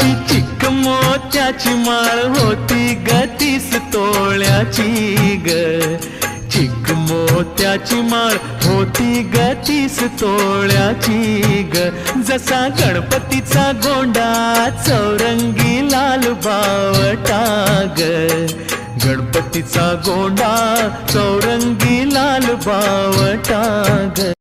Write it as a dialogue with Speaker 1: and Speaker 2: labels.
Speaker 1: अशी चिक मोत्याची माळ होती ग 30 तोळ्याची ग, चिक मोत्याची माळ होती ग 30 तोळ्याची ग. जसा गणपतीचा गोंडा चौरंगी लाल बावटा ग, गणपतीचा गोंडा चौरंगी लाल बावटा ग.